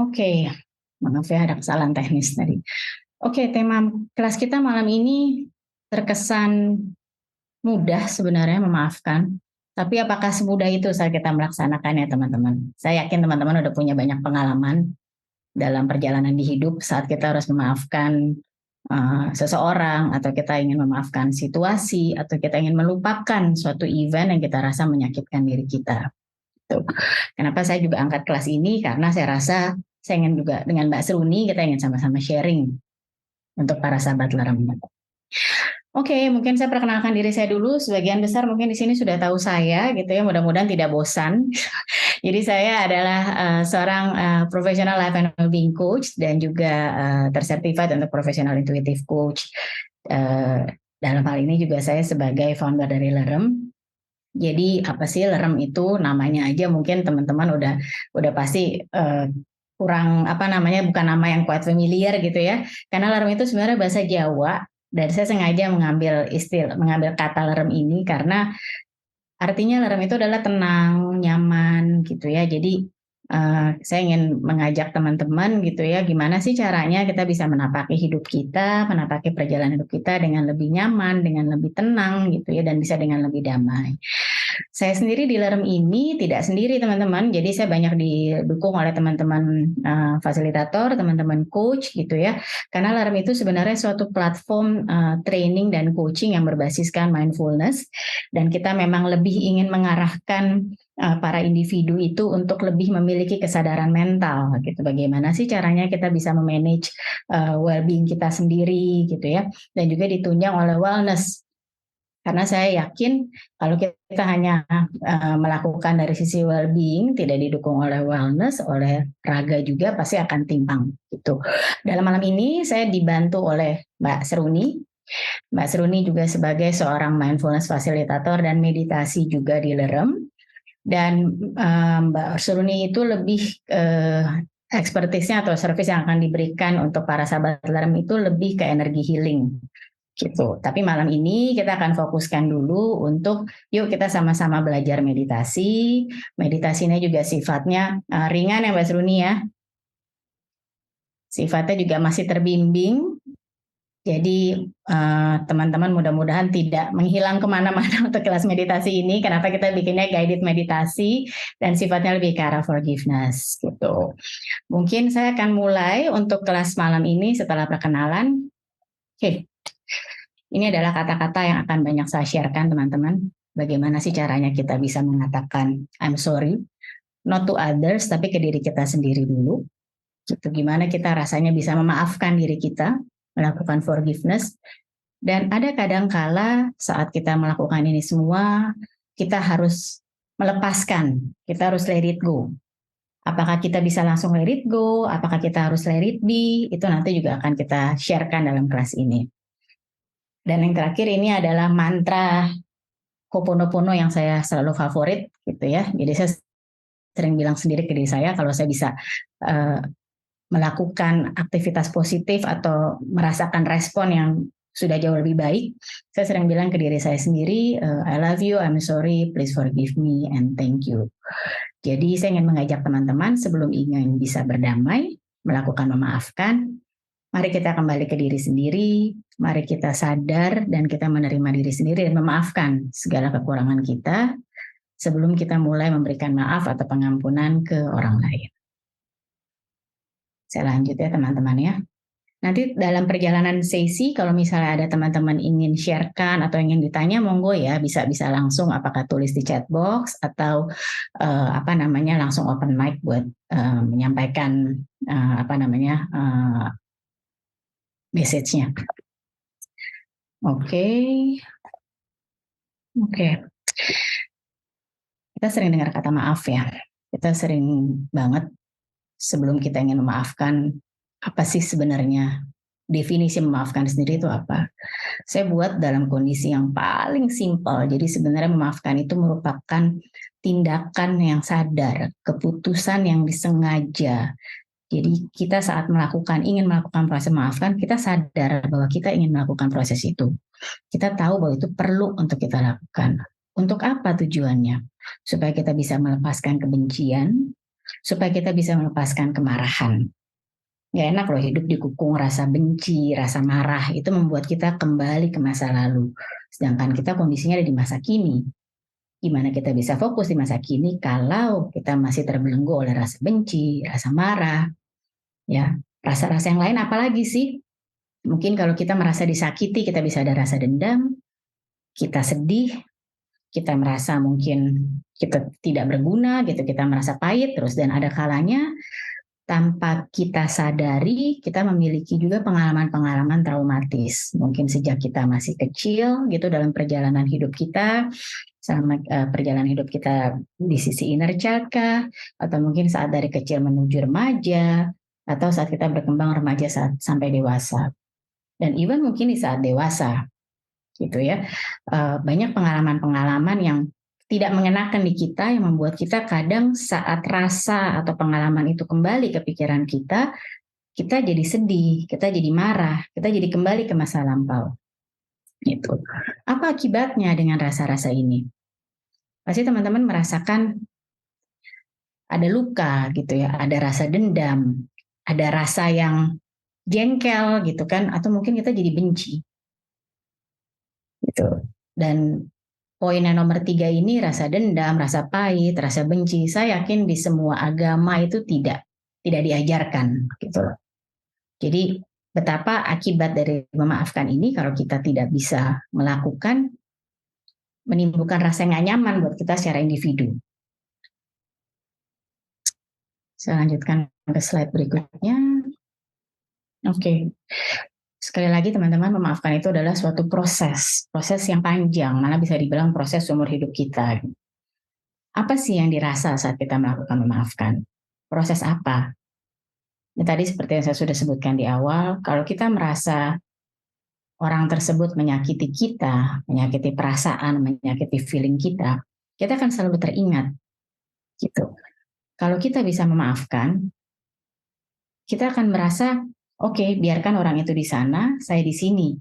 Oke, maaf ya ada kesalahan teknis tadi. Oke, tema kelas kita malam ini terkesan mudah sebenarnya memaafkan. Tapi apakah semudah itu saat kita melaksanakannya teman-teman? Saya yakin teman-teman udah punya banyak pengalaman dalam perjalanan di hidup saat kita harus memaafkan seseorang, atau kita ingin memaafkan situasi, atau kita ingin melupakan suatu event yang kita rasa menyakitkan diri kita. Tuh. Kenapa saya juga angkat kelas ini? Karena saya rasa saya ingin juga dengan Mbak Seruni kita ingin sama-sama sharing untuk para sahabat Lerem. Oke, mungkin saya perkenalkan diri saya dulu. Sebagian besar mungkin di sini sudah tahu saya, gitu ya. Mudah-mudahan tidak bosan. Jadi saya adalah seorang professional life and wellbeing coach dan juga tersertified untuk professional intuitive coach. Dalam hal ini juga saya sebagai founder dari Lerem. Jadi apa sih Lerem itu? Namanya aja mungkin teman-teman udah pasti kurang bukan nama yang quite familiar gitu ya. Karena Lerem itu sebenarnya bahasa Jawa, dan saya sengaja mengambil kata Lerem ini karena artinya Lerem itu adalah tenang, nyaman gitu ya. Jadi saya ingin mengajak teman-teman gitu ya, gimana sih caranya kita bisa menapaki hidup kita, menapaki perjalanan hidup kita dengan lebih nyaman, dengan lebih tenang gitu ya, dan bisa dengan lebih damai. Saya sendiri di Lerem ini tidak sendiri teman-teman, jadi saya banyak didukung oleh teman-teman fasilitator, teman-teman coach gitu ya, karena Lerem itu sebenarnya suatu platform training dan coaching yang berbasiskan mindfulness, dan kita memang lebih ingin mengarahkan para individu itu untuk lebih memiliki kesadaran mental gitu. Bagaimana sih caranya kita bisa memanage well-being kita sendiri gitu ya, dan juga ditunjang oleh wellness. Karena saya yakin kalau kita hanya melakukan dari sisi well-being, tidak didukung oleh wellness, oleh raga juga pasti akan timpang gitu. Dalam malam ini saya dibantu oleh Mbak Seruni. Mbak Seruni juga sebagai seorang mindfulness fasilitator dan meditasi juga di Lerem. Dan Mbak Seruni itu lebih expertise-nya atau service yang akan diberikan untuk para sahabat Lerem itu lebih ke energi healing gitu. Tapi malam ini kita akan fokuskan dulu untuk yuk kita sama-sama belajar meditasi. Meditasinya juga sifatnya ringan ya Mbak Seruni ya. Sifatnya juga masih terbimbing. Jadi teman-teman mudah-mudahan tidak menghilang kemana-mana untuk kelas meditasi ini. Kenapa kita bikinnya guided meditasi dan sifatnya lebih ke arah forgiveness gitu. Mungkin saya akan mulai untuk kelas malam ini setelah perkenalan. Oke. Ini adalah kata-kata yang akan banyak saya sharekan teman-teman. Bagaimana sih caranya kita bisa mengatakan I'm sorry, not to others, tapi ke diri kita sendiri dulu. Gitu. Gimana kita rasanya bisa memaafkan diri kita, melakukan forgiveness. Dan ada kadang-kala saat kita melakukan ini semua, kita harus melepaskan, kita harus let it go. Apakah kita bisa langsung let it go, apakah kita harus let it be, itu nanti juga akan kita sharekan dalam kelas ini. Dan yang terakhir ini adalah mantra Ho'oponopono yang saya selalu favorit gitu ya. Jadi saya sering bilang sendiri ke diri saya kalau saya bisa melakukan aktivitas positif atau merasakan respon yang sudah jauh lebih baik, saya sering bilang ke diri saya sendiri, I love you, I'm sorry, please forgive me, and thank you. Jadi saya ingin mengajak teman-teman sebelum ingin bisa berdamai, melakukan memaafkan, mari kita kembali ke diri sendiri, mari kita sadar dan kita menerima diri sendiri dan memaafkan segala kekurangan kita sebelum kita mulai memberikan maaf atau pengampunan ke orang lain. Saya lanjut ya teman-teman ya. Nanti dalam perjalanan sesi kalau misalnya ada teman-teman ingin sharekan atau ingin ditanya monggo ya, bisa langsung apakah tulis di chat box atau langsung open mic buat menyampaikan message-nya. Oke. Kita sering dengar kata maaf ya. Kita sering banget sebelum kita ingin memaafkan, apa sih sebenarnya definisi memaafkan sendiri itu apa? Saya buat dalam kondisi yang paling simpel. Jadi sebenarnya memaafkan itu merupakan tindakan yang sadar, keputusan yang disengaja. Jadi kita saat ingin melakukan proses memaafkan, kita sadar bahwa kita ingin melakukan proses itu. Kita tahu bahwa itu perlu untuk kita lakukan. Untuk apa tujuannya? Supaya kita bisa melepaskan kebencian, supaya kita bisa melepaskan kemarahan. Gak enak loh hidup dikukung rasa benci, rasa marah, itu membuat kita kembali ke masa lalu. Sedangkan kita kondisinya ada di masa kini. Gimana kita bisa fokus di masa kini kalau kita masih terbelenggu oleh rasa benci, rasa marah, ya rasa-rasa yang lain apalagi sih? Mungkin kalau kita merasa disakiti, kita bisa ada rasa dendam, kita sedih, kita merasa mungkin kita tidak berguna, gitu, kita merasa pahit terus, dan ada kalanya tanpa kita sadari, kita memiliki juga pengalaman-pengalaman traumatis. Mungkin sejak kita masih kecil, gitu, dalam perjalanan hidup kita, sama perjalanan hidup kita di sisi inner child kah, atau mungkin saat dari kecil menuju remaja, atau saat kita berkembang remaja sampai dewasa. Dan even mungkin di saat dewasa, gitu ya. Banyak pengalaman-pengalaman yang tidak mengenakan di kita, yang membuat kita kadang saat rasa atau pengalaman itu kembali ke pikiran kita jadi sedih, kita jadi marah, kita jadi kembali ke masa lampau. Gitu. Apa akibatnya dengan rasa-rasa ini? Pasti teman-teman merasakan ada luka gitu ya, ada rasa dendam, ada rasa yang jengkel gitu kan, atau mungkin kita jadi benci. Gitu. Dan poin yang nomor 3 ini, rasa dendam, rasa pahit, rasa benci, saya yakin di semua agama itu tidak diajarkan gitu loh. Jadi betapa akibat dari memaafkan ini kalau kita tidak bisa melakukan, menimbulkan rasa yang gak nyaman buat kita secara individu. Saya lanjutkan ke slide berikutnya. Oke. Sekali lagi teman-teman, memaafkan itu adalah suatu proses yang panjang, malah bisa dibilang proses seumur hidup kita. Apa sih yang dirasa saat kita melakukan memaafkan? Proses apa? Ya, tadi seperti yang saya sudah sebutkan di awal, kalau kita merasa orang tersebut menyakiti kita, menyakiti perasaan, menyakiti feeling kita akan selalu teringat. Gitu. Kalau kita bisa memaafkan, kita akan merasa, oke, biarkan orang itu di sana, saya di sini.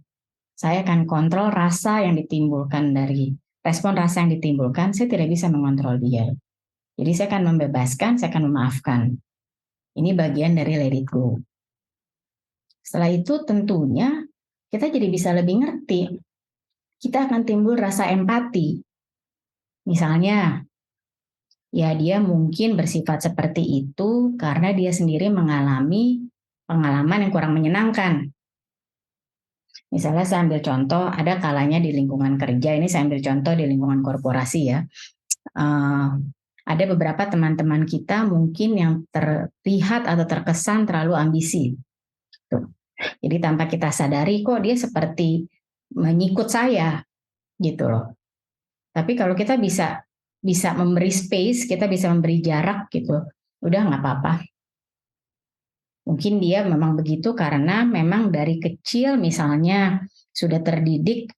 Saya akan kontrol rasa yang ditimbulkan dari respon rasa yang ditimbulkan, saya tidak bisa mengontrol dia. Jadi saya akan membebaskan, saya akan memaafkan. Ini bagian dari let it go. Setelah itu tentunya kita jadi bisa lebih ngerti. Kita akan timbul rasa empati. Misalnya, ya dia mungkin bersifat seperti itu karena dia sendiri mengalami pengalaman yang kurang menyenangkan. Misalnya saya ambil contoh, ada kalanya di lingkungan kerja, ini saya ambil contoh di lingkungan korporasi ya. Ada beberapa teman-teman kita mungkin yang terlihat atau terkesan terlalu ambisi. Tuh. Jadi tanpa kita sadari kok dia seperti menyikut saya gitu loh. Tapi kalau kita bisa memberi space, kita bisa memberi jarak gitu, udah nggak apa-apa. Mungkin dia memang begitu karena memang dari kecil misalnya sudah terdidik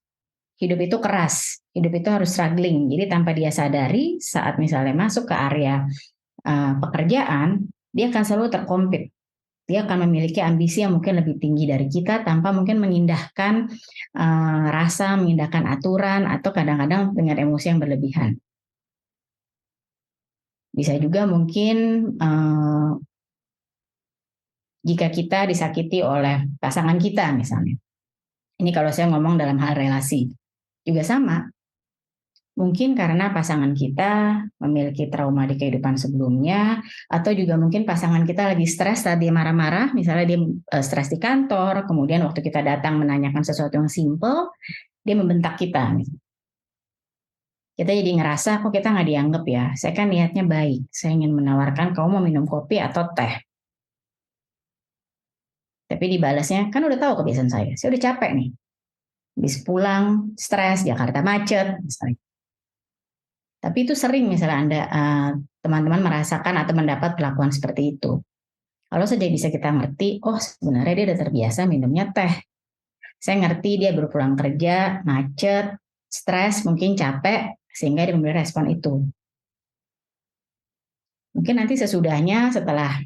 hidup itu keras, hidup itu harus struggling. Jadi tanpa dia sadari saat misalnya masuk ke area pekerjaan, dia akan selalu terkompet. Dia akan memiliki ambisi yang mungkin lebih tinggi dari kita tanpa mungkin mengindahkan rasa, mengindahkan aturan, atau kadang-kadang dengan emosi yang berlebihan. Bisa juga mungkin jika kita disakiti oleh pasangan kita misalnya. Ini kalau saya ngomong dalam hal relasi. Juga sama. Mungkin karena pasangan kita memiliki trauma di kehidupan sebelumnya, atau juga mungkin pasangan kita lagi stres saat dia marah-marah, misalnya dia stres di kantor, kemudian waktu kita datang menanyakan sesuatu yang simple, dia membentak kita. Kita jadi ngerasa, kok kita nggak dianggap ya? Saya kan niatnya baik, saya ingin menawarkan kamu mau minum kopi atau teh. Tapi dibalasnya, kan udah tahu kebiasaan saya udah capek nih. Habis pulang, stres, Jakarta macet, misalnya. Tapi itu sering misalnya Anda, teman-teman merasakan atau mendapat perlakuan seperti itu. Kalau saja bisa kita ngerti, oh sebenarnya dia udah terbiasa minumnya teh. Saya ngerti dia baru pulang kerja, macet, stres, mungkin capek, sehingga dia memberi respon itu. Mungkin nanti sesudahnya, setelah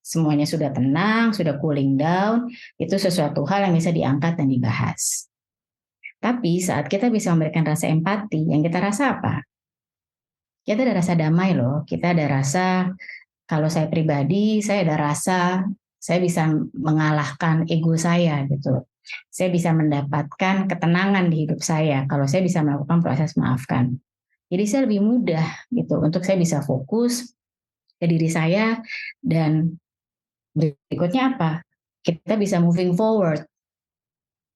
semuanya sudah tenang, sudah cooling down, itu sesuatu hal yang bisa diangkat dan dibahas. Tapi saat kita bisa memberikan rasa empati, yang kita rasa apa? Kita ada rasa damai loh, kita ada rasa kalau saya pribadi, saya ada rasa saya bisa mengalahkan ego saya gitu. Saya bisa mendapatkan ketenangan di hidup saya kalau saya bisa melakukan proses maafkan. Jadi saya lebih mudah gitu untuk saya bisa fokus ke diri saya dan berikutnya apa? Kita bisa moving forward.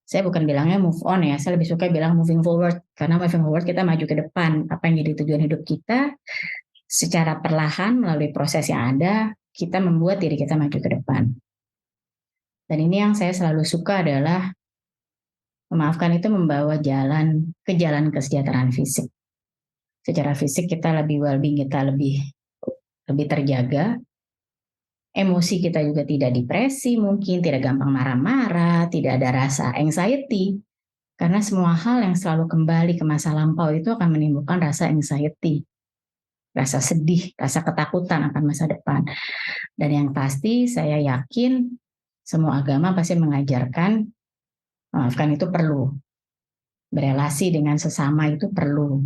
Saya bukan bilangnya move on ya, saya lebih suka bilang moving forward karena moving forward kita maju ke depan. Apa yang jadi tujuan hidup kita secara perlahan melalui proses yang ada, kita membuat diri kita maju ke depan. Dan ini yang saya selalu suka adalah memaafkan itu membawa ke jalan kesejahteraan fisik. Secara fisik kita lebih well-being, kita lebih terjaga. Emosi kita juga tidak depresi, mungkin tidak gampang marah-marah, tidak ada rasa anxiety. Karena semua hal yang selalu kembali ke masa lampau itu akan menimbulkan rasa anxiety, rasa sedih, rasa ketakutan akan masa depan. Dan yang pasti saya yakin semua agama pasti mengajarkan maafkan itu perlu. Berelasi dengan sesama itu perlu.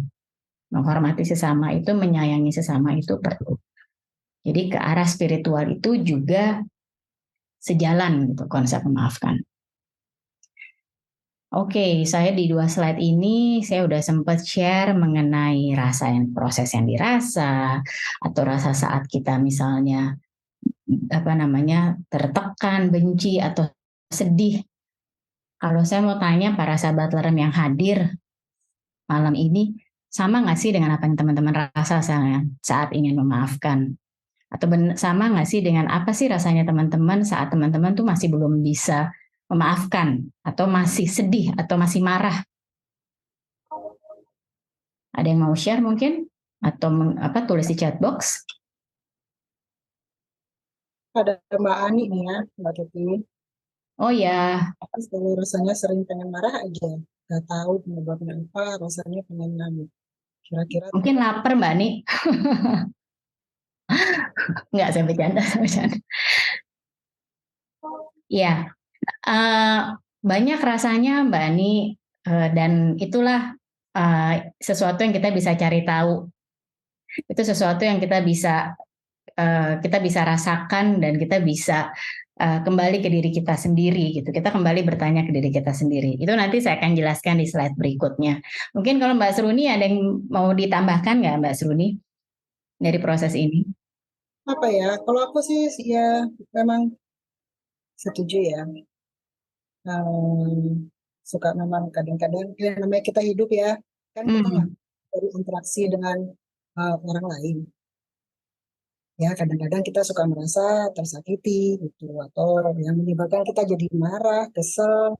Menghormati sesama itu, menyayangi sesama itu perlu. Jadi ke arah spiritual itu juga sejalan gitu konsep memaafkan. Oke, saya di 2 slide ini saya udah sempat share mengenai proses yang dirasa atau rasa saat kita misalnya tertekan, benci atau sedih. Kalau saya mau tanya para sahabat lerem yang hadir malam ini, sama nggak sih dengan apa yang teman-teman rasa saat ingin memaafkan? Atau sama nggak sih dengan apa sih rasanya teman-teman saat teman-teman tuh masih belum bisa memaafkan atau masih sedih atau masih marah? Ada yang mau share mungkin atau tulis di chat box? Ada Mbak Ani nih ya, Mbak Tuti. Oh ya, Kalau rasanya sering pengen marah aja, nggak tahu penyebabnya apa, rasanya pengen nangis. Kira-kira mungkin lapar Mbak Ani. Nggak, saya bercanda, saya bercanda. Ya, banyak rasanya Mbak Ani, dan itulah sesuatu yang kita bisa cari tahu. Itu sesuatu yang kita bisa rasakan dan kita bisa kembali ke diri kita sendiri gitu. Kita kembali bertanya ke diri kita sendiri. Itu nanti saya akan jelaskan di slide berikutnya. Mungkin kalau Mbak Seruni ada yang mau ditambahkan nggak Mbak Seruni dari proses ini? apa ya? Kalau aku sih ya memang setuju ya. Suka memang kadang-kadang ya namanya kita hidup ya, kan kita nggak dari interaksi dengan orang lain. Ya kadang-kadang kita suka merasa tersakiti gitu atau yang menyebabkan kita jadi marah, kesel,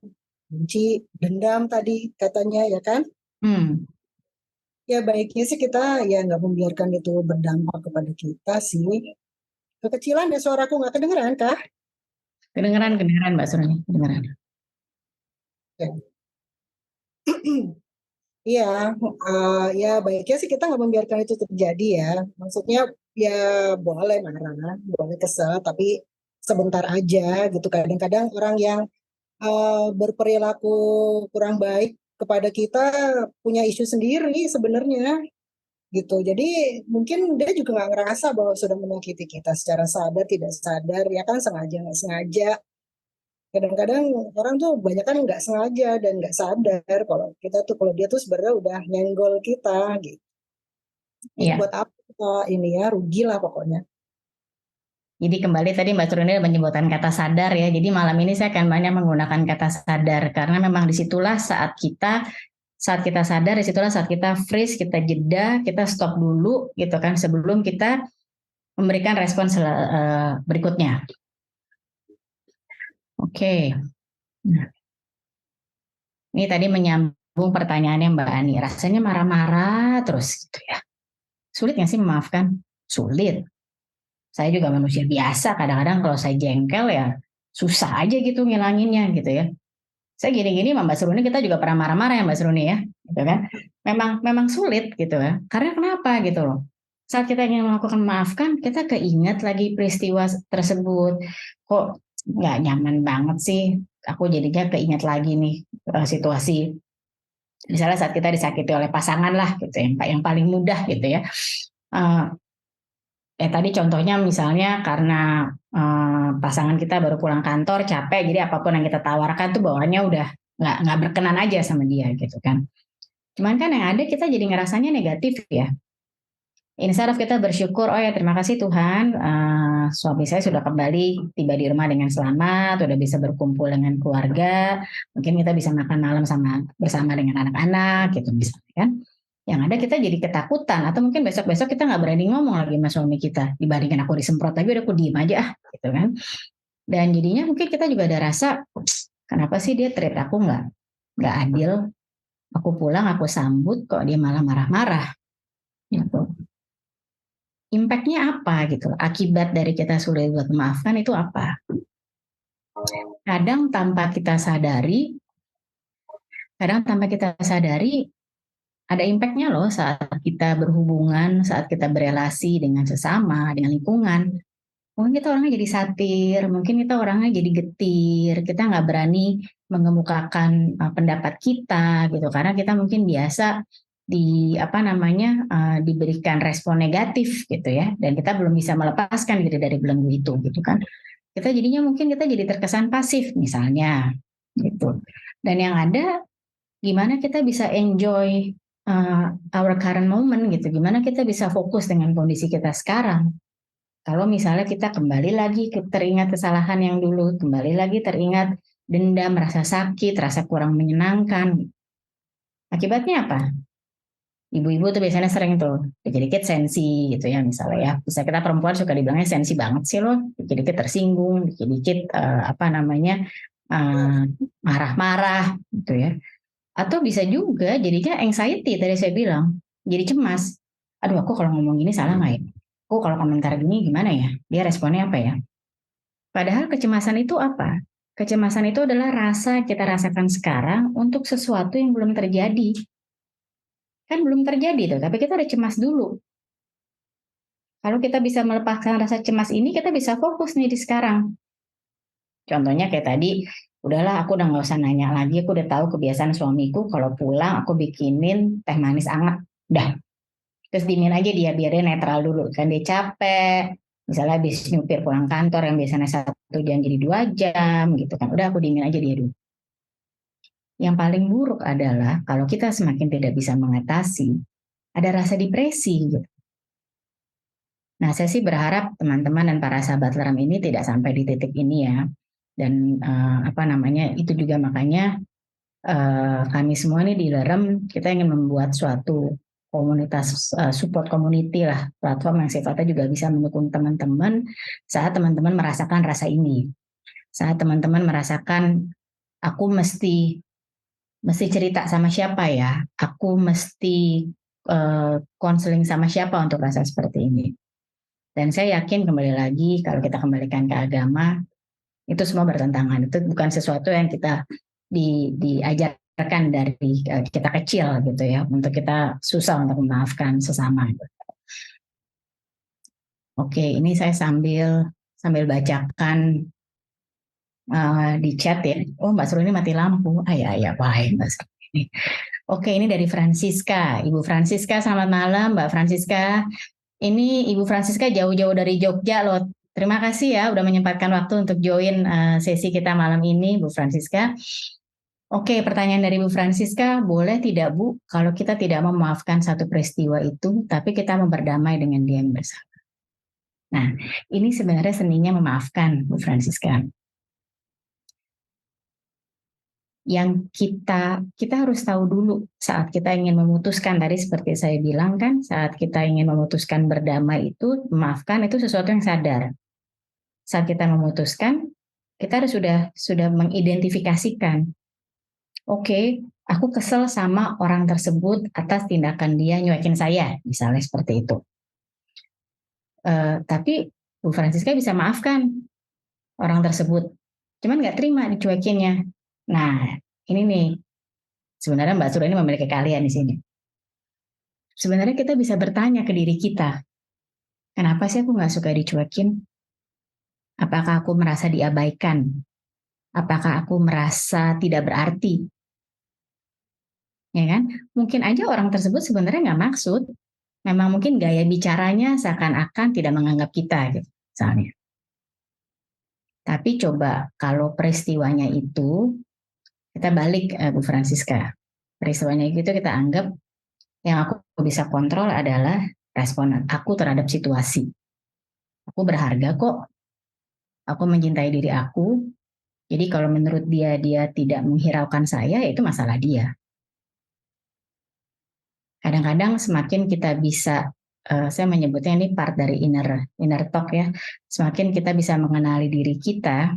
benci, dendam tadi katanya ya kan? Ya baiknya sih kita ya nggak membiarkan itu berdampak kepada kita sih. Kekecilan ya suaraku nggak kedengeran kah? Kedengeran Mbak Seruni, kedengeran. Ya. Iya, ya baiknya sih kita nggak membiarkan itu terjadi ya. Maksudnya ya boleh marah, boleh kesel, tapi sebentar aja gitu. Kadang-kadang orang yang berperilaku kurang baik kepada kita punya isu sendiri sebenarnya gitu. Jadi mungkin dia juga nggak ngerasa bahwa sudah menyakiti kita secara sadar tidak sadar ya kan sengaja nggak sengaja. Kadang-kadang orang tuh banyak kan nggak sengaja dan nggak sadar kalau dia tuh sebenarnya udah nyenggol kita gitu. Jadi Iya. buat apa kita ini ya rugi lah pokoknya. Jadi kembali tadi Mbak Seruni menyebutkan kata sadar ya. Jadi malam ini saya akan banyak menggunakan kata sadar karena memang disitulah saat kita sadar, disitulah saat kita freeze, kita jeda, kita stop dulu gitu kan sebelum kita memberikan respons berikutnya. Oke. Nah, ini tadi menyambung pertanyaannya Mbak Ani. Rasanya marah-marah terus gitu ya. Sulit nggak sih memaafkan? Sulit. Saya juga manusia biasa. Kadang-kadang kalau saya jengkel ya susah aja gitu ngilanginnya gitu ya. Saya gini-gini sama Mbak Seruni kita juga pernah marah-marah ya Mbak Seruni ya, gitu kan? Memang sulit gitu ya. Karena kenapa gitu loh? Saat kita ingin melakukan maafkan, kita keinget lagi peristiwa tersebut. Kok nggak nyaman banget sih? Aku jadinya keinget lagi nih situasi. Misalnya saat kita disakiti oleh pasangan lah gitu ya, yang paling mudah gitu ya. Uh, Tadi contohnya misalnya karena pasangan kita baru pulang kantor capek, jadi apapun yang kita tawarkan tuh bawaannya udah nggak berkenan aja sama dia gitu kan. Cuman kan yang ada kita jadi ngerasanya negatif ya. Instead of kita bersyukur, oh ya terima kasih Tuhan, suami saya sudah kembali tiba di rumah dengan selamat, sudah bisa berkumpul dengan keluarga, mungkin kita bisa makan malam bersama dengan anak-anak gitu misalnya kan. Yang ada kita jadi ketakutan atau mungkin besok-besok kita nggak berani ngomong lagi sama suami kita dibandingkan aku disemprot lagi udah aku diem aja gitu kan. Dan jadinya mungkin kita juga ada rasa kenapa sih dia treat aku nggak adil, aku pulang aku sambut kok dia malah marah-marah gitu. Impact-nya apa gitu, akibat dari kita sulit buat memaafkan itu apa? Kadang tanpa kita sadari, ada impact-nya loh saat kita berhubungan, saat kita berelasi dengan sesama, dengan lingkungan. Mungkin kita orangnya jadi satir, mungkin kita orangnya jadi getir, kita nggak berani mengemukakan pendapat kita gitu, karena kita mungkin biasa diberikan respon negatif gitu ya, dan kita belum bisa melepaskan diri dari belenggu itu gitu kan. Kita jadinya mungkin kita jadi terkesan pasif misalnya gitu. Dan yang ada gimana kita bisa enjoy our current moment gitu, gimana kita bisa fokus dengan kondisi kita sekarang. Kalau misalnya kita kembali lagi teringat kesalahan yang dulu, kembali lagi teringat dendam, merasa sakit, rasa kurang menyenangkan. Akibatnya apa? Ibu-ibu tuh biasanya sering tuh dikit-dikit sensi gitu ya misalnya ya. Bisa kita perempuan suka dibilangnya sensi banget sih loh, dikit-dikit tersinggung, dikit-dikit uh, marah-marah gitu ya. Atau bisa juga jadinya anxiety tadi saya bilang, jadi cemas. Aduh aku kalau ngomong gini salah nggak ya? Aku kalau komentar gini gimana ya? Dia responnya apa ya? Padahal kecemasan itu apa? Kecemasan itu adalah rasa kita rasakan sekarang untuk sesuatu yang belum terjadi. Kan belum terjadi tuh, tapi kita udah cemas dulu. Kalau kita bisa melepaskan rasa cemas ini, kita bisa fokus nih di sekarang. Contohnya kayak tadi, udahlah aku udah nggak usah nanya lagi, aku udah tahu kebiasaan suamiku kalau pulang aku bikinin teh manis anget. Dah, terus dingin aja biar dia netral dulu. Kan dia capek, misalnya habis nyupir pulang kantor yang biasanya 1 jam jadi 2 jam gitu kan. Udah aku dingin aja dia dulu. Yang paling buruk adalah kalau kita semakin tidak bisa mengatasi, ada rasa depresi gitu. Nah, saya sih berharap teman-teman dan para sahabat Leram ini tidak sampai di titik ini ya. Dan itu juga makanya kami semua ini di Lerem kita ingin membuat suatu komunitas support community lah, platform yang sifatnya juga bisa mendukung teman-teman saat teman-teman merasakan rasa ini, saat teman-teman merasakan aku mesti cerita sama siapa ya, aku mesti konseling sama siapa untuk rasa seperti ini. Dan saya yakin kembali lagi kalau kita kembalikan ke agama itu semua bertentangan, itu bukan sesuatu yang kita diajarkan dari kita kecil gitu ya, untuk kita susah untuk memaafkan sesama. Oke, ini saya sambil bacakan di chat ya. Oh, Mbak Sru ini mati lampu. Ya, baik Mbak Sru ini. Oke, ini dari Francisca. Ibu Francisca, selamat malam Mbak Francisca. Ini Ibu Francisca jauh-jauh dari Jogja loh. Terima kasih ya udah menyempatkan waktu untuk join sesi kita malam ini, Bu Francisca. Oke, pertanyaan dari Bu Francisca, boleh tidak Bu, kalau kita tidak memaafkan satu peristiwa itu, tapi kita mau berdamai dengan dia yang bersalah. Nah, ini sebenarnya seninya memaafkan, Bu Francisca. Yang kita harus tahu dulu saat kita ingin memutuskan, tadi seperti saya bilang kan, saat kita ingin memutuskan berdamai itu, memaafkan itu sesuatu yang sadar. Saat kita memutuskan, kita harus sudah mengidentifikasikan. Oke, aku kesel sama orang tersebut atas tindakan dia nyuekin saya, misalnya seperti itu. Tapi Bu Francisca bisa maafkan orang tersebut, cuman nggak terima dicuekinnya. Nah, ini nih, sebenarnya Mbak Sura ini memiliki keahlian di sini. Sebenarnya kita bisa bertanya ke diri kita, kenapa sih aku nggak suka dicuekin? Apakah aku merasa diabaikan? Apakah aku merasa tidak berarti? Ya kan? Mungkin aja orang tersebut sebenarnya nggak maksud memang mungkin gaya bicaranya seakan-akan tidak menganggap kita gitu misalnya. Tapi coba kalau peristiwanya itu kita balik, Bu Francisca. Peristiwanya itu kita anggap yang aku bisa kontrol adalah respon aku terhadap situasi. Aku berharga kok. Aku mencintai diri aku. Jadi kalau menurut dia tidak menghiraukan saya, itu masalah dia. Kadang-kadang semakin kita bisa, saya menyebutnya ini part dari inner talk ya. Semakin kita bisa mengenali diri kita,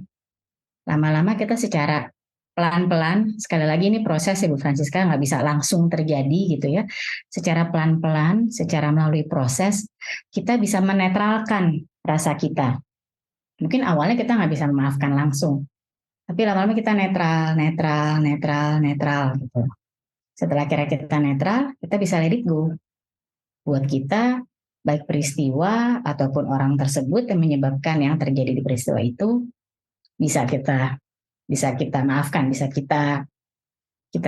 lama-lama kita secara pelan-pelan, sekali lagi ini proses ya Bu Francisca, nggak bisa langsung terjadi gitu ya. Secara pelan-pelan, secara melalui proses, kita bisa menetralkan rasa kita. Mungkin awalnya kita nggak bisa memaafkan langsung, tapi lama-lama kita netral gitu. Setelah kira kita netral, kita bisa let it go. Buat kita, baik peristiwa ataupun orang tersebut yang menyebabkan yang terjadi di peristiwa itu bisa kita maafkan, bisa kita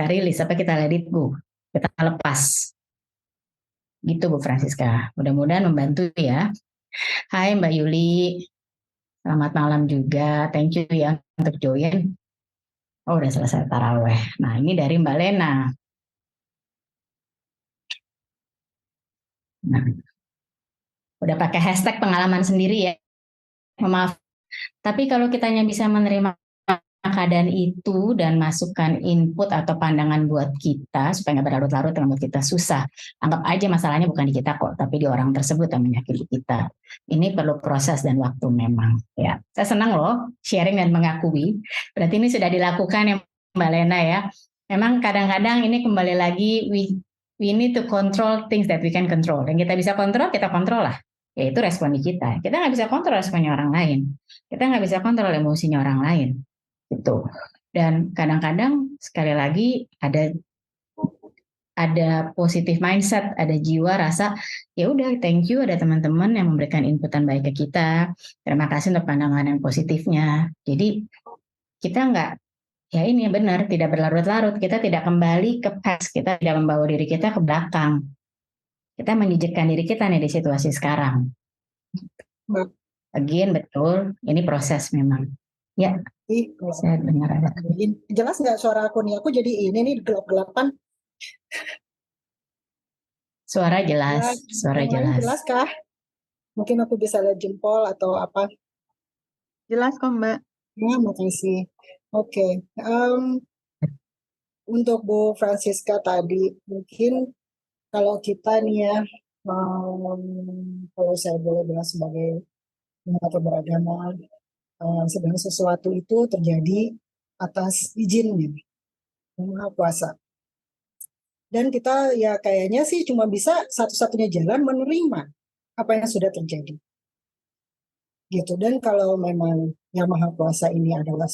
rilis, apa kita let it go, kita lepas. Gitu Bu Francisca. Mudah-mudahan membantu ya. Hai Mbak Yuli, selamat malam juga. Thank you ya untuk join. Oh, udah selesai taraweh. Nah, ini dari Mbak Lena. Nah, udah pakai hashtag pengalaman sendiri ya. Maaf. Tapi kalau kitanya bisa menerima keadaan itu dan masukkan input atau pandangan buat kita supaya nggak berlarut-larut yang buat kita susah. Anggap aja masalahnya bukan di kita kok, tapi di orang tersebut yang menyakiti kita. Ini perlu proses dan waktu memang. Ya, saya senang loh sharing dan mengakui. Berarti ini sudah dilakukan ya Mbak Lena ya. Memang kadang-kadang ini kembali lagi we need to control things that we can control. Yang kita bisa kontrol, kita kontrol lah. Yaitu respon di kita. Kita nggak bisa kontrol responnya orang lain. Kita nggak bisa kontrol emosinya orang lain gitu. Dan kadang-kadang sekali lagi ada positif mindset, ada jiwa rasa ya udah thank you ada teman-teman yang memberikan inputan baik ke kita. Terima kasih untuk pandangan yang positifnya. Jadi kita nggak ya ini benar tidak berlarut-larut, kita tidak kembali ke past, kita tidak membawa diri kita ke belakang. Kita menjijikkan diri kita nih di situasi sekarang. Again betul, ini proses memang. Ya, saya dengar ada. Jelas nggak suara aku nih? Aku jadi ini nih gelap-gelapan. Suara jelas, suara jelas. Jelas kah? Mungkin aku bisa lihat jempol atau apa? Jelas kok Mbak. Ya, makasih. Oke. Untuk Bu Francisca tadi, mungkin kalau kita nih ya, kalau saya boleh bilang sebagai umat beragama, segala sesuatu itu terjadi atas izinnya Yang Maha Kuasa. Dan kita ya kayaknya sih cuma bisa satu-satunya jalan menerima apa yang sudah terjadi. Gitu. Dan kalau memang Yang Maha Kuasa ini adalah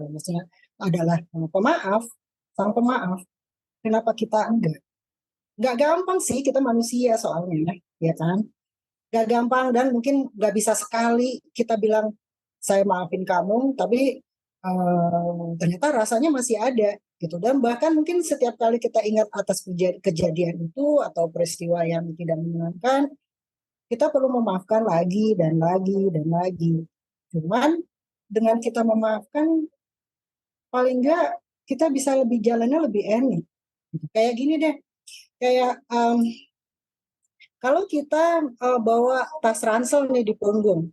maksudnya adalah pemaaf, sang pemaaf, kenapa kita enggak? Nggak gampang sih, kita manusia soalnya, ya kan? Nggak gampang dan mungkin nggak bisa sekali kita bilang saya maafin kamu, tapi ternyata rasanya masih ada gitu. Dan bahkan mungkin setiap kali kita ingat atas kejadian itu atau peristiwa yang tidak menyenangkan, kita perlu memaafkan lagi dan lagi dan lagi. Cuman dengan kita memaafkan, paling nggak kita bisa lebih jalannya lebih enak. Kayak gini deh, kayak kalau kita bawa tas ransel nih di punggung,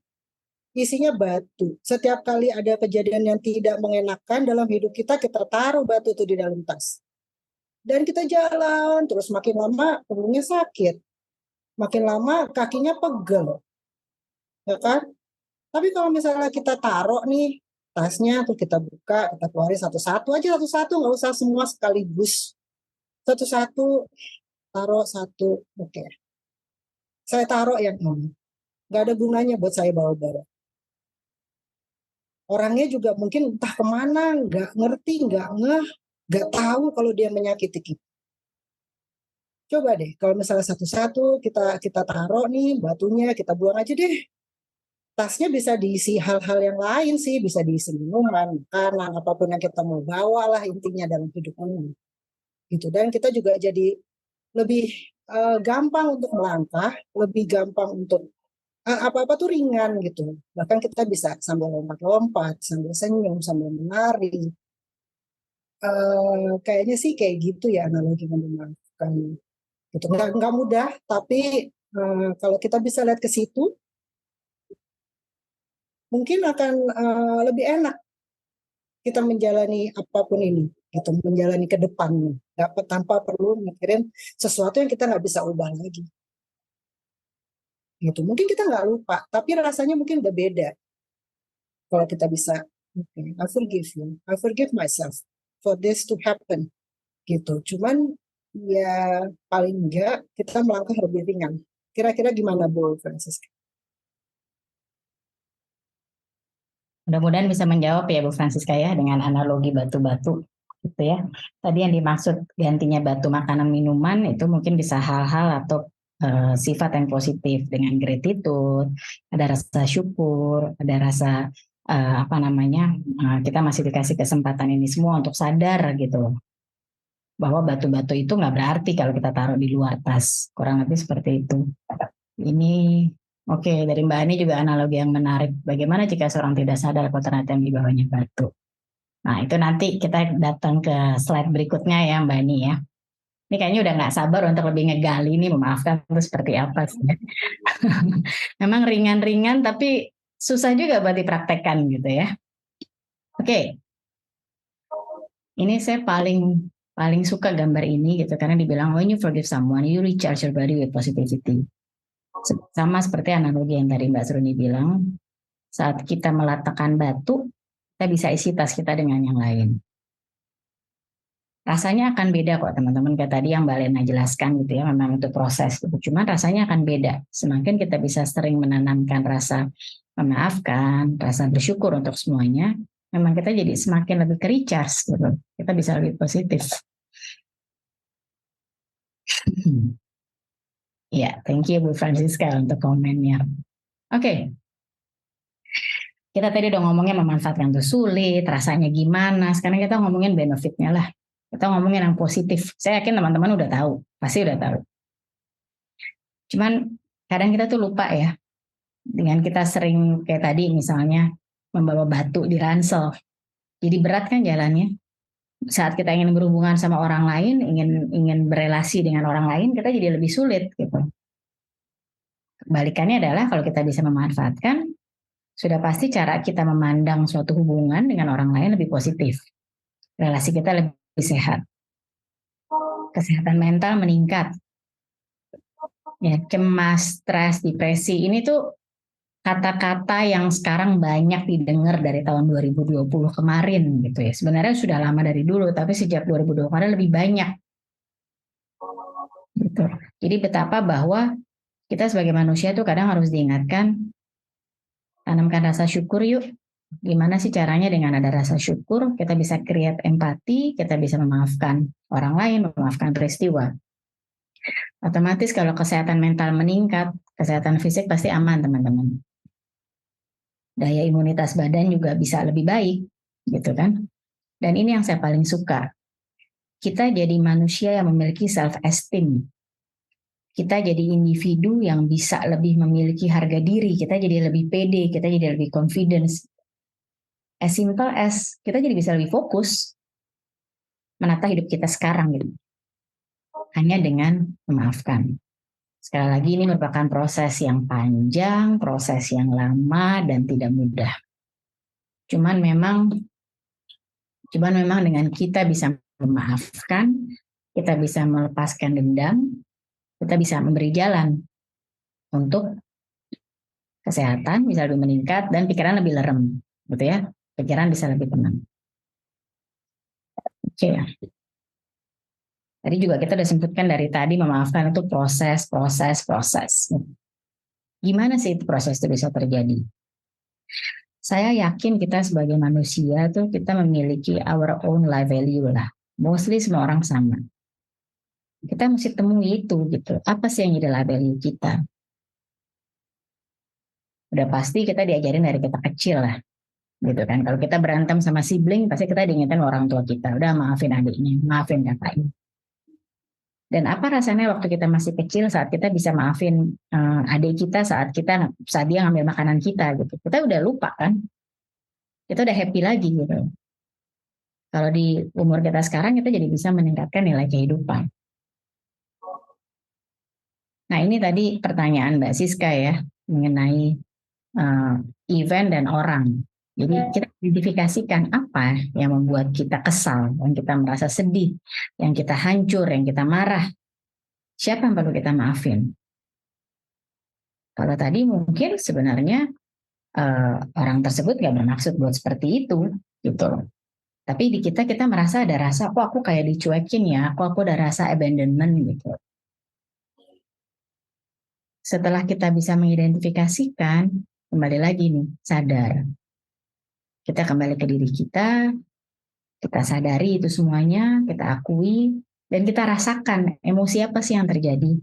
isinya batu. Setiap kali ada kejadian yang tidak mengenakan dalam hidup kita, kita taruh batu itu di dalam tas. Dan kita jalan, terus makin lama punggungnya sakit. Makin lama kakinya pegel. Ya kan? Tapi kalau misalnya kita taruh nih tasnya, tuh kita buka, kita keluarin satu-satu aja, satu-satu, nggak usah semua sekaligus. Satu-satu, taruh satu, oke. Saya taruh yang ini. Nggak ada gunanya buat saya bawa-bawa. Orangnya juga mungkin entah kemana, nggak ngerti, nggak tahu kalau dia menyakiti kita. Coba deh, kalau misalnya satu-satu kita taruh nih batunya, kita buang aja deh. Tasnya bisa diisi hal-hal yang lain sih, bisa diisi minuman, makanan, apapun yang kita mau bawa lah intinya dalam hidup ini. Gitu. Dan kita juga jadi lebih gampang untuk melangkah, lebih gampang untuk apa-apa tuh ringan gitu. Bahkan kita bisa sambil lompat-lompat, sambil senyum, sambil menari. Kayaknya sih kayak gitu ya analogi memaafkan. Gitu. Nggak mudah, tapi kalau kita bisa lihat ke situ, mungkin akan lebih enak kita menjalani apapun ini, gitu, menjalani ke depannya, dapat tanpa perlu mikirin sesuatu yang kita nggak bisa ubah lagi. Gitu. Mungkin kita nggak lupa, tapi rasanya mungkin udah beda. Kalau kita bisa, okay, I forgive you, I forgive myself for this to happen. Gitu. Cuman ya paling enggak kita melangkah lebih ringan. Kira-kira gimana Bu Francisca? Mudah-mudahan bisa menjawab ya Bu Francisca ya dengan analogi batu-batu gitu ya. Tadi yang dimaksud gantinya batu makanan minuman itu mungkin bisa hal-hal atau sifat yang positif dengan gratitude, ada rasa syukur, ada rasa apa namanya kita masih dikasih kesempatan ini semua untuk sadar gitu bahwa batu-batu itu nggak berarti kalau kita taruh di luar tas, kurang lebih seperti itu. Ini oke, dari Mbak Ani juga analogi yang menarik. Bagaimana jika seorang tidak sadar kalau ternyata yang di bawahnya batu? Nah, itu nanti kita datang ke slide berikutnya ya Mbak Ani ya. Ini kayaknya udah nggak sabar untuk lebih ngegali nih, memaafkan itu seperti apa sih. Memang ringan-ringan tapi susah juga buat dipraktekkan gitu ya. Oke, ini saya paling suka gambar ini gitu karena dibilang when you forgive someone, you recharge your body with positivity. Sama seperti analogi yang tadi Mbak Suruni bilang, saat kita meletakkan batu, kita bisa isi tas kita dengan yang lain. Rasanya akan beda kok teman-teman, kayak tadi yang Mbak Lena jelaskan gitu ya, memang itu proses gitu. Cuman rasanya akan beda. Semakin kita bisa sering menanamkan rasa memaafkan, rasa bersyukur untuk semuanya, memang kita jadi semakin lebih ke-recharge gitu. Kita bisa lebih positif. Ya, thank you Bu Francisca untuk komennya. Oke. Kita tadi udah ngomongnya memanfaatkan itu sulit, rasanya gimana. Sekarang kita ngomongin benefitnya lah. Kita ngomongin yang positif. Saya yakin teman-teman udah tahu, pasti udah tahu. Cuman kadang kita tuh lupa ya. Dengan kita sering kayak tadi misalnya membawa batu di ransel. Jadi berat kan jalannya. Saat kita ingin berhubungan sama orang lain, ingin berelasi dengan orang lain, kita jadi lebih sulit gitu. Kebalikannya adalah kalau kita bisa memanfaatkan, sudah pasti cara kita memandang suatu hubungan dengan orang lain lebih positif. Relasi kita lebih sehat. Kesehatan mental meningkat. Ya, cemas, stres, depresi, ini tuh kata-kata yang sekarang banyak didengar dari tahun 2020 kemarin gitu ya. Sebenarnya sudah lama dari dulu, tapi sejak 2020 kemarin lebih banyak. Gitu. Jadi betapa bahwa kita sebagai manusia tuh kadang harus diingatkan, tanamkan rasa syukur yuk. Gimana sih caranya dengan ada rasa syukur, kita bisa create empati, kita bisa memaafkan orang lain, memaafkan peristiwa. Otomatis kalau kesehatan mental meningkat, kesehatan fisik pasti aman teman-teman. Daya imunitas badan juga bisa lebih baik, gitu kan? Dan ini yang saya paling suka. Kita jadi manusia yang memiliki self-esteem. Kita jadi individu yang bisa lebih memiliki harga diri, kita jadi lebih pede, kita jadi lebih confidence. As simple as kita jadi bisa lebih fokus menata hidup kita sekarang gitu. Hanya dengan memaafkan. Sekali lagi ini merupakan proses yang panjang, proses yang lama dan tidak mudah. Cuman memang dengan kita bisa memaafkan, kita bisa melepaskan dendam, kita bisa memberi jalan untuk kesehatan bisa lebih meningkat dan pikiran lebih lerem, gitu ya. Pikiran bisa lebih tenang. Oke. Tadi juga kita udah sebutkan dari tadi memaafkan itu proses. Gimana sih itu proses itu bisa terjadi? Saya yakin kita sebagai manusia tuh kita memiliki our own life value lah. Mostly semua orang sama. Kita mesti temui itu gitu. Apa sih yang jadi life value kita? Udah pasti kita diajarin dari kita kecil lah. Gitu kan. Kalau kita berantem sama sibling, pasti kita diingetin orang tua kita. Udah maafin adiknya, maafin kakaknya. Dan apa rasanya waktu kita masih kecil saat kita bisa maafin adik kita saat dia ngambil makanan kita gitu. Kita udah lupa kan? Kita udah happy lagi gitu. Kalau di umur kita sekarang kita jadi bisa meningkatkan nilai kehidupan. Nah ini tadi pertanyaan Mbak Siska ya mengenai event dan orang. Jadi kita identifikasikan apa yang membuat kita kesal, yang kita merasa sedih, yang kita hancur, yang kita marah. Siapa yang perlu kita maafin? Kalau tadi mungkin sebenarnya orang tersebut nggak bermaksud buat seperti itu, gitu loh. Tapi di kita merasa ada rasa, kok aku kayak dicuekin ya, kok aku ada rasa abandonment gitu. Setelah kita bisa mengidentifikasikan, kembali lagi nih, sadar. Kita kembali ke diri kita sadari itu semuanya, kita akui, dan kita rasakan emosi apa sih yang terjadi.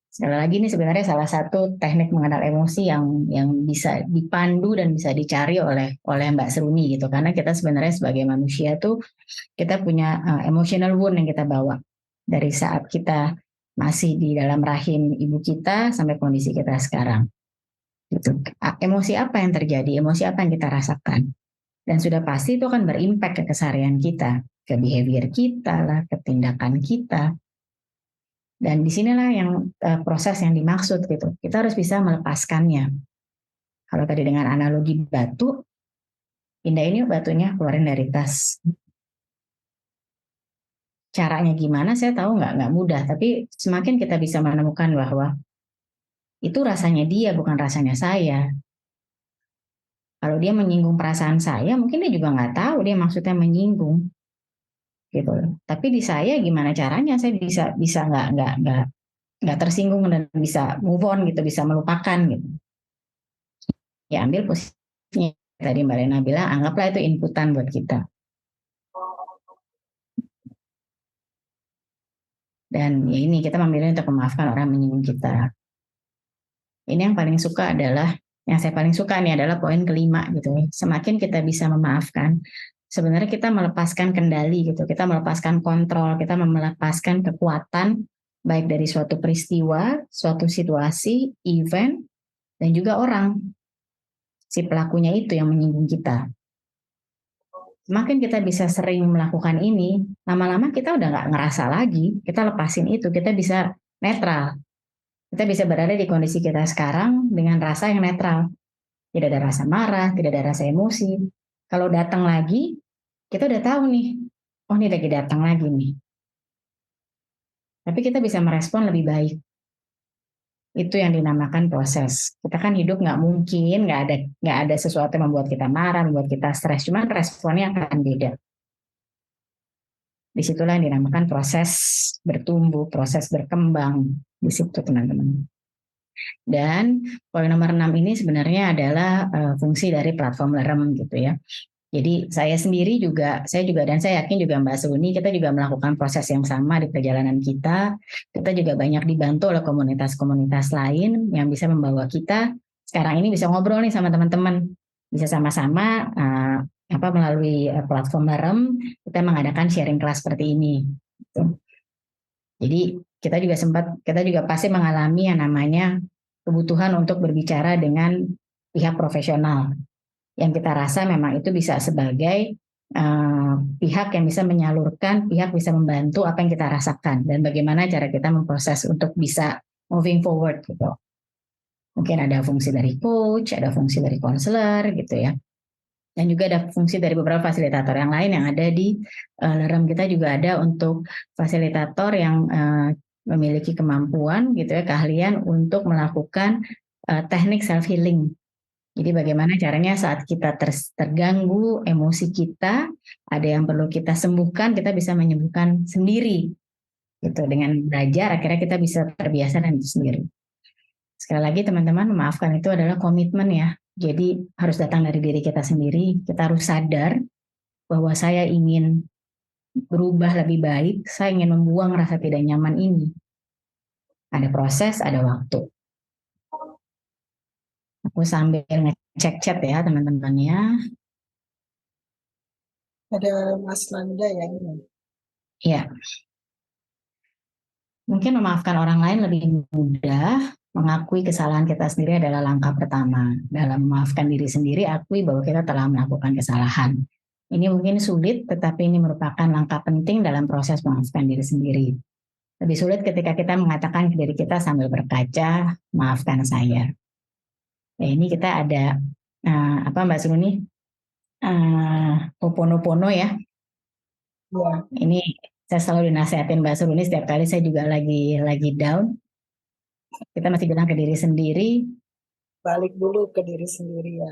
Sekali lagi ini sebenarnya salah satu teknik mengenal emosi yang bisa dipandu dan bisa dicari oleh Mbak Seruni gitu. Karena kita sebenarnya sebagai manusia tuh kita punya emotional wound yang kita bawa dari saat kita masih di dalam rahim ibu kita sampai kondisi kita sekarang. Gitu. Emosi apa yang terjadi? Emosi apa yang kita rasakan? Dan sudah pasti itu akan berimpact ke keseharian kita, ke behavior kita lah, ke tindakan kita. Dan disinilah yang proses yang dimaksud gitu. Kita harus bisa melepaskannya. Kalau tadi dengan analogi batu, pindah ini batunya keluarin dari tas. Caranya gimana saya tahu nggak mudah. Tapi semakin kita bisa menemukan bahwa itu rasanya dia bukan rasanya saya. Kalau dia menyinggung perasaan saya, mungkin dia juga nggak tahu dia maksudnya menyinggung gitu. Tapi di saya gimana caranya saya bisa nggak tersinggung dan bisa move on gitu, bisa melupakan gitu. Ya ambil posisinya tadi Mbak Lena bilang, anggaplah itu inputan buat kita. Dan ya ini kita memilih untuk memaafkan orang yang menyinggung kita. Ini yang paling suka adalah, yang saya paling suka nih adalah poin kelima gitu. Semakin kita bisa memaafkan, sebenarnya kita melepaskan kendali gitu. Kita melepaskan kontrol, kita melepaskan kekuatan baik dari suatu peristiwa, suatu situasi, event, dan juga orang. Si pelakunya itu yang menyinggung kita. Semakin kita bisa sering melakukan ini, lama-lama kita udah nggak ngerasa lagi, kita lepasin itu, kita bisa netral. Kita bisa berada di kondisi kita sekarang dengan rasa yang netral. Tidak ada rasa marah, tidak ada rasa emosi. Kalau datang lagi, kita udah tahu nih, oh ini lagi datang lagi nih. Tapi kita bisa merespon lebih baik. Itu yang dinamakan proses. Kita kan hidup nggak mungkin, nggak ada sesuatu yang membuat kita marah, membuat kita stres. Cuman responnya akan beda. Disitulah yang dinamakan proses bertumbuh, proses berkembang. Di situ teman-teman. Dan poin nomor 6 ini sebenarnya adalah fungsi dari platform Lerem gitu ya. Jadi saya juga dan saya yakin juga Mbak Suni, kita juga melakukan proses yang sama di perjalanan kita. Kita juga banyak dibantu oleh komunitas-komunitas lain yang bisa membawa kita sekarang ini bisa ngobrol nih sama teman-teman, bisa sama-sama melalui platform Lerem kita mengadakan sharing kelas seperti ini. Gitu. Jadi kita juga pasti mengalami yang namanya kebutuhan untuk berbicara dengan pihak profesional yang kita rasa memang itu bisa sebagai pihak yang bisa menyalurkan, pihak bisa membantu apa yang kita rasakan dan bagaimana cara kita memproses untuk bisa moving forward gitu. Mungkin ada fungsi dari coach, ada fungsi dari konselor gitu ya. Dan juga ada fungsi dari beberapa fasilitator yang lain yang ada di Lerem kita juga ada untuk fasilitator yang memiliki kemampuan gitu ya, keahlian untuk melakukan teknik self healing. Jadi bagaimana caranya saat kita terganggu emosi kita, ada yang perlu kita sembuhkan, kita bisa menyembuhkan sendiri. Gitu dengan belajar akhirnya kita bisa terbiasa dan itu sendiri. Sekali lagi teman-teman, memaafkan itu adalah komitmen ya. Jadi harus datang dari diri kita sendiri. Kita harus sadar bahwa saya ingin berubah lebih baik, saya ingin membuang rasa tidak nyaman ini. Ada proses, ada waktu. Aku sambil ngecek chat ya teman-teman ya. Ada Mas Nanda ya ini. Ya, Mungkin memaafkan orang lain lebih mudah, mengakui kesalahan kita sendiri adalah langkah pertama. Dalam memaafkan diri sendiri, akui bahwa kita telah melakukan kesalahan. Ini mungkin sulit, tetapi ini merupakan langkah penting dalam proses memaafkan diri sendiri. Lebih sulit ketika kita mengatakan ke diri kita sambil berkaca, maafkan saya. Ya, ini kita ada, apa Mbak Suruni? Ho'oponopono ya. Ya, Ini saya selalu dinasihatin Mbak Suruni setiap kali saya juga lagi down. Kita masih bilang ke diri sendiri, balik dulu ke diri sendiri ya.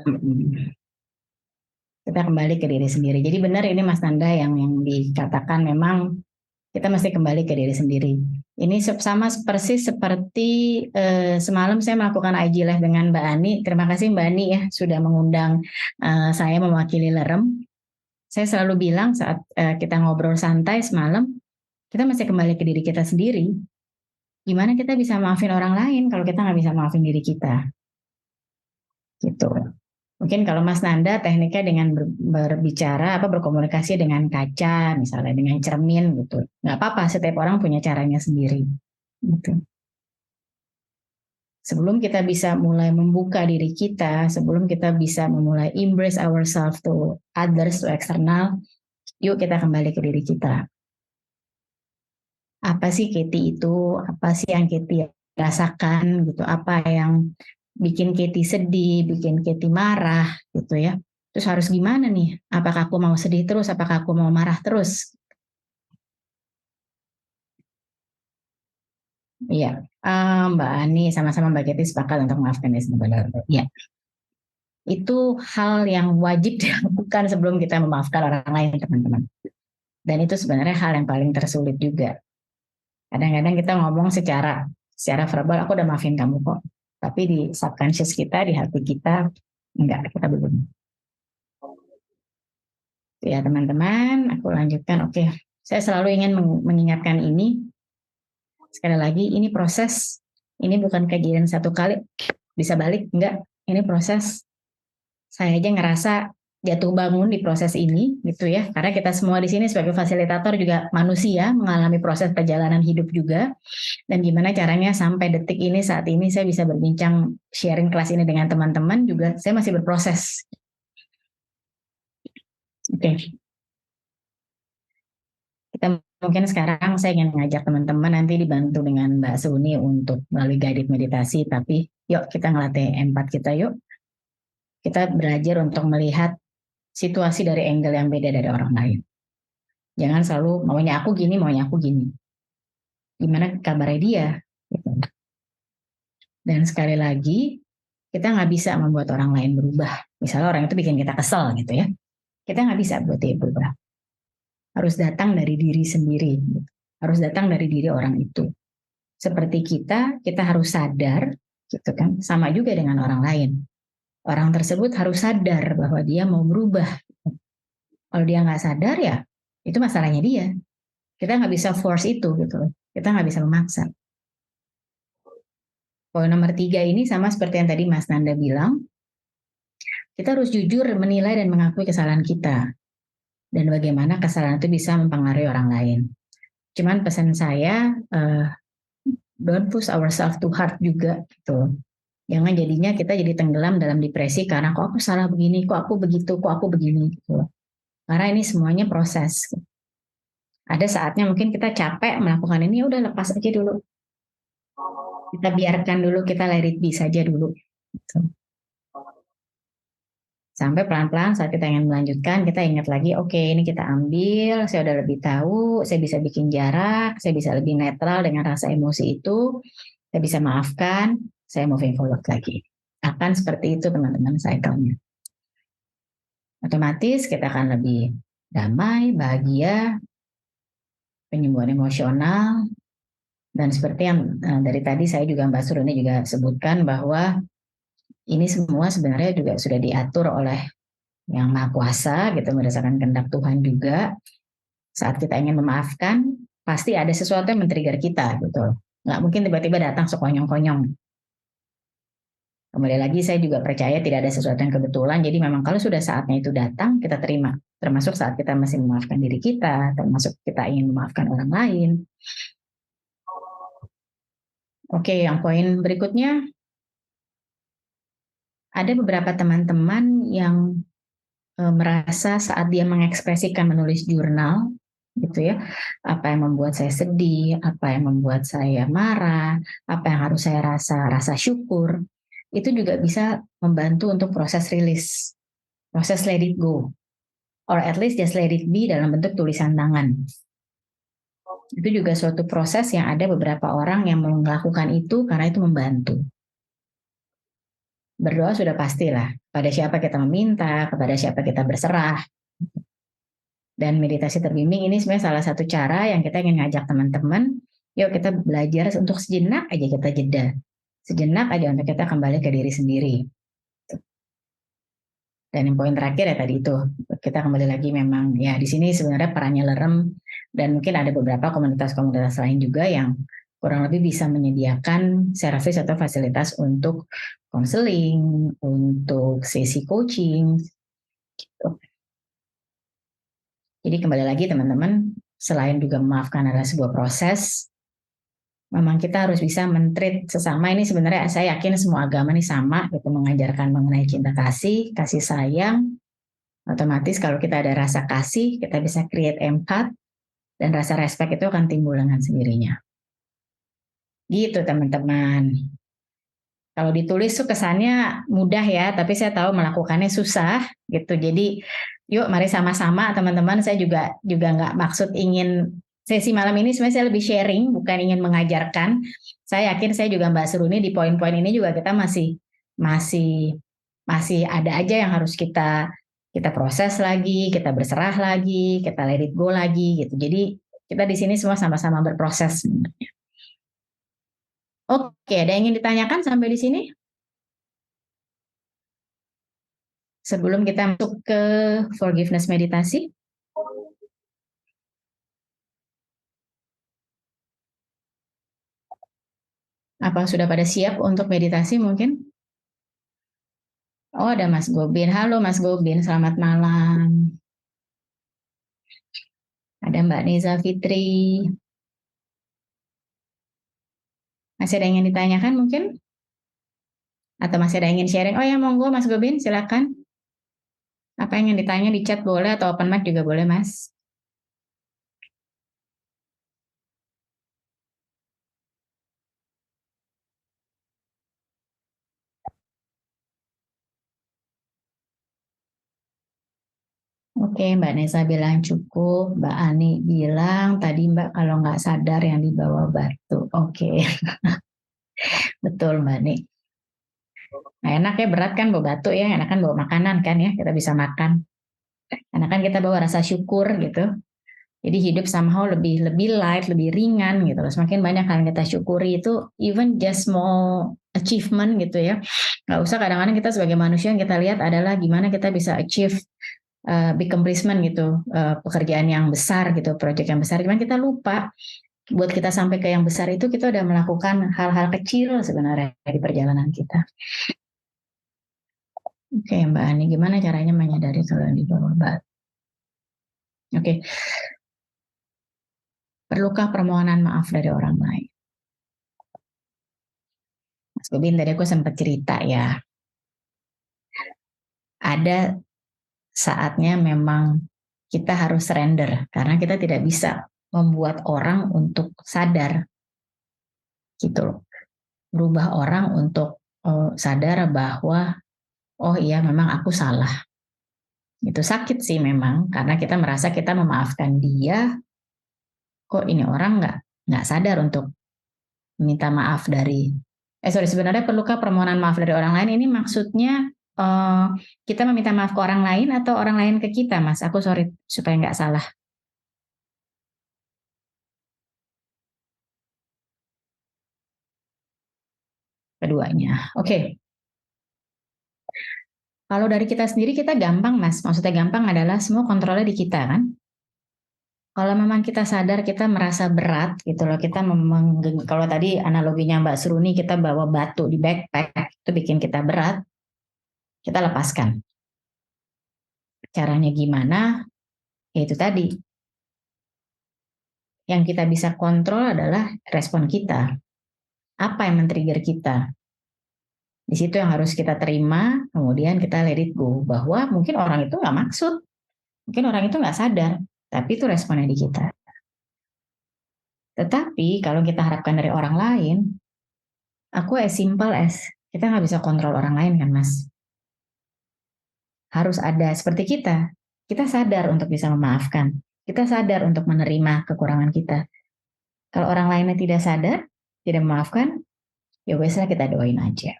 kita kembali ke diri sendiri. Jadi benar ini Mas Nanda yang dikatakan memang kita mesti kembali ke diri sendiri. Ini sama persis seperti semalam saya melakukan IG Live dengan Mbak Ani. Terima kasih Mbak Ani ya sudah mengundang saya mewakili Lerem. Saya selalu bilang saat kita ngobrol santai semalam, kita mesti kembali ke diri kita sendiri. Gimana kita bisa maafin orang lain kalau kita nggak bisa maafin diri kita? Gitu. Mungkin kalau Mas Nanda tekniknya dengan berbicara berkomunikasi dengan kaca, misalnya dengan cermin gitu. Nggak apa-apa, setiap orang punya caranya sendiri. Gitu. Sebelum kita bisa mulai membuka diri kita, sebelum kita bisa memulai embrace ourselves to others, to external, yuk kita kembali ke diri kita. Apa sih Katie itu? Apa sih yang Katie rasakan gitu? Apa yang bikin Katie sedih, bikin Katie marah gitu ya. Terus harus gimana nih? Apakah aku mau sedih terus? Apakah aku mau marah terus? Iya, Mbak Ani sama-sama Mbak Katie sepakat untuk memaafkan diri sendiri. Iya, itu hal yang wajib dilakukan sebelum kita memaafkan orang lain, teman-teman. Dan itu sebenarnya hal yang paling tersulit juga. Kadang-kadang kita ngomong secara verbal, aku udah maafin kamu kok. Tapi di subconscious kita, di hati kita, enggak, kita belum. Ya teman-teman, aku lanjutkan. Oke, saya selalu ingin mengingatkan ini. Sekali lagi, ini proses. Ini bukan kejadian satu kali, bisa balik. Enggak, ini proses. Saya aja ngerasa jatuh bangun di proses ini, gitu ya. Karena kita semua di sini sebagai fasilitator juga manusia, mengalami proses perjalanan hidup juga. Dan gimana caranya sampai detik ini, saat ini saya bisa berbincang sharing kelas ini dengan teman-teman juga, saya masih berproses. Oke. Kita mungkin sekarang saya ingin mengajak teman-teman nanti dibantu dengan Mbak Suni untuk melalui guided meditasi, tapi yuk kita ngelatih empat kita yuk. Kita belajar untuk melihat situasi dari angle yang beda dari orang lain. Jangan selalu maunya aku gini, maunya aku gini. Gimana kabarnya dia? Gitu. Dan sekali lagi, kita nggak bisa membuat orang lain berubah. Misalnya orang itu bikin kita kesel gitu ya. Kita nggak bisa buat dia berubah. Harus datang dari diri sendiri. Harus datang dari diri orang itu. Seperti kita harus sadar, gitu kan? Sama juga dengan orang lain. Orang tersebut harus sadar bahwa dia mau berubah. Kalau dia nggak sadar ya, itu masalahnya dia. Kita nggak bisa force itu gitu. Kita nggak bisa memaksa. Poin nomor 3 ini sama seperti yang tadi Mas Nanda bilang, kita harus jujur menilai dan mengakui kesalahan kita. Dan bagaimana kesalahan itu bisa mempengaruhi orang lain. Cuman pesan saya, don't push ourselves too hard juga gitu. Jangan jadinya kita jadi tenggelam dalam depresi karena kok aku salah begini, kok aku begitu, kok aku begini gitu. Karena ini semuanya proses. Ada saatnya mungkin kita capek melakukan ini, udah lepas aja dulu. Kita biarkan dulu, kita let it be saja dulu. Gitu. Sampai pelan-pelan saat kita ingin melanjutkan, kita ingat lagi, oke, ini kita ambil, saya udah lebih tahu, saya bisa bikin jarak, saya bisa lebih netral dengan rasa emosi itu, saya bisa maafkan, saya moving forward lagi. Akan seperti itu teman-teman cycle-nya. Otomatis kita akan lebih damai, bahagia, penyembuhan emosional, dan seperti yang dari tadi saya juga Mbak Suruni juga sebutkan bahwa ini semua sebenarnya juga sudah diatur oleh yang Maha Kuasa gitu, berdasarkan kehendak Tuhan juga. Saat kita ingin memaafkan, pasti ada sesuatu yang men-trigger kita gitu. Nggak mungkin tiba-tiba datang sekonyong-konyong. Kemudian lagi saya juga percaya tidak ada sesuatu yang kebetulan. Jadi memang kalau sudah saatnya itu datang, kita terima. Termasuk saat kita masih memaafkan diri kita, termasuk kita ingin memaafkan orang lain. Oke, yang poin berikutnya, ada beberapa teman-teman yang merasa saat dia mengekspresikan menulis jurnal, gitu ya, apa yang membuat saya sedih, apa yang membuat saya marah, apa yang harus saya rasa syukur, itu juga bisa membantu untuk proses rilis, proses let it go, or at least just let it be dalam bentuk tulisan tangan. Itu juga suatu proses yang ada beberapa orang yang melakukan itu karena itu membantu. Berdoa sudah pastilah, pada siapa kita meminta, kepada siapa kita berserah. Dan meditasi terbimbing ini sebenarnya salah satu cara yang kita ingin ngajak teman-teman, yuk kita belajar untuk sejenak aja kita jeda. Sejenak aja untuk kita kembali ke diri sendiri. Dan yang poin terakhir ya tadi itu, kita kembali lagi memang ya di sini sebenarnya perannya Lerem dan mungkin ada beberapa komunitas-komunitas lain juga yang kurang lebih bisa menyediakan servis atau fasilitas untuk konseling, untuk sesi coaching. Gitu. Jadi kembali lagi teman-teman, selain juga memaafkan adalah sebuah proses, memang kita harus bisa men-treat sesama. Ini sebenarnya saya yakin semua agama ini sama, gitu, mengajarkan mengenai cinta kasih sayang. Otomatis kalau kita ada rasa kasih, kita bisa create empath, dan rasa respect itu akan timbul dengan sendirinya. Gitu teman-teman. Kalau ditulis tuh kesannya mudah ya, tapi saya tahu melakukannya susah gitu. Jadi yuk mari sama-sama teman-teman. Saya juga nggak maksud ingin sesi malam ini sebenarnya saya lebih sharing, bukan ingin mengajarkan. Saya yakin saya juga Mbak Seruni di poin-poin ini juga kita masih ada aja yang harus kita proses lagi, kita berserah lagi, kita let it go lagi gitu. Jadi kita di sini semua sama-sama berproses sebenarnya. Oke, ada yang ingin ditanyakan sampai di sini? Sebelum kita masuk ke forgiveness meditasi. Apa sudah pada siap untuk meditasi mungkin? Oh, ada Mas Gobin. Halo Mas Gobin, selamat malam. Ada Mbak Niza Fitri. Masih ada yang ingin ditanyakan mungkin? Atau masih ada yang ingin sharing? Oh ya, monggo Mas Gobin, silakan. Apa yang ingin ditanya di chat boleh atau open mic juga boleh, Mas. Oke, Mbak Nesa bilang cukup. Mbak Ani bilang tadi Mbak kalau nggak sadar yang dibawa batu. Oke, betul Mbak Ani. Nah, enak ya, berat kan bawa batu ya, enak kan bawa makanan kan ya, kita bisa makan. Karena kan kita bawa rasa syukur gitu. Jadi hidup somehow lebih light, lebih ringan gitu. Semakin banyak hal yang kita syukuri itu, even just small achievement gitu ya. Nggak usah kadang-kadang kita sebagai manusia yang kita lihat adalah gimana kita bisa achieve big accomplishment gitu, pekerjaan yang besar gitu, proyek yang besar. Cuman kita lupa buat kita sampai ke yang besar itu kita udah melakukan hal-hal kecil sebenarnya di perjalanan kita. Oke, Mbak Ani, gimana caranya menyadari kalau yang di bawah batu? Oke, perlukah permohonan maaf dari orang lain? Mas Gobin, tadi aku sempat cerita ya, ada saatnya memang kita harus surrender karena kita tidak bisa membuat orang untuk sadar gitu loh. Berubah orang untuk sadar bahwa oh iya memang aku salah. Itu sakit sih memang karena kita merasa kita memaafkan dia, kok ini orang nggak sadar untuk minta maaf dari sebenarnya perlukah permohonan maaf dari orang lain? Ini maksudnya kita meminta maaf ke orang lain atau orang lain ke kita, Mas? Aku sorry supaya nggak salah. Keduanya. Oke. Kalau dari kita sendiri kita gampang, Mas. Maksudnya gampang adalah semua kontrolnya di kita kan. Kalau memang kita sadar kita merasa berat gitu loh, kita kalau tadi analoginya Mbak Seruni kita bawa batu di backpack itu bikin kita berat, kita lepaskan. Caranya gimana? Ya itu tadi. Yang kita bisa kontrol adalah respon kita. Apa yang men-trigger kita? Di situ yang harus kita terima, kemudian kita let it go. Bahwa mungkin orang itu nggak maksud, mungkin orang itu nggak sadar, tapi itu responnya di kita. Tetapi kalau kita harapkan dari orang lain, aku as simple as, kita nggak bisa kontrol orang lain kan Mas? Harus ada seperti kita sadar untuk bisa memaafkan, kita sadar untuk menerima kekurangan kita. Kalau orang lainnya tidak sadar, tidak memaafkan, ya biasanya kita doain aja.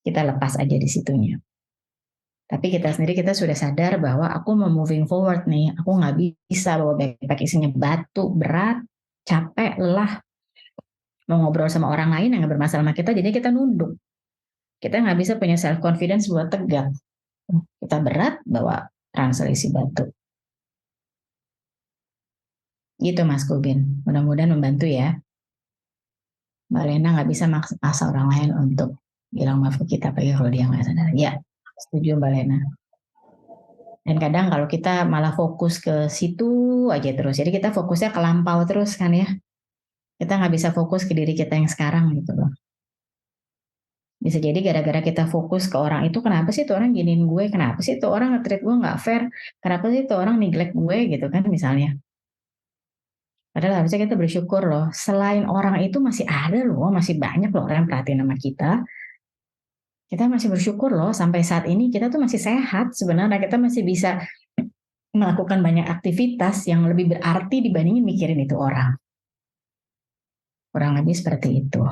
Kita lepas aja di situnya. Tapi kita sendiri kita sudah sadar bahwa aku mau moving forward nih, aku nggak bisa bawa backpack isinya batu, berat, capek, lelah, mau ngobrol sama orang lain yang nggak bermasalah sama kita, jadi kita nunduk. Kita nggak bisa punya self confidence buat tegak. Kita berat bawa ransel isi batu. Gitu Mas Kubin. Mudah-mudahan membantu ya. Mbak Lena nggak bisa maksa orang lain untuk bilang maaf ke kita, apalagi kalau dia nggak sadar. Ya, setuju Mbak Lena. Dan kadang kalau kita malah fokus ke situ aja terus. Jadi kita fokusnya ke lampau terus kan ya. Kita nggak bisa fokus ke diri kita yang sekarang gitu loh. Bisa jadi gara-gara kita fokus ke orang itu, kenapa sih tuh orang giniin gue, kenapa sih tuh orang nge-treat gue nggak fair, kenapa sih tuh orang neglect gue gitu kan misalnya. Padahal harusnya kita bersyukur loh, selain orang itu masih ada loh, masih banyak loh orang yang perhatiin sama kita. Kita masih bersyukur loh, sampai saat ini kita tuh masih sehat sebenarnya, kita masih bisa melakukan banyak aktivitas yang lebih berarti dibandingin mikirin itu orang. Kurang lebih seperti itu.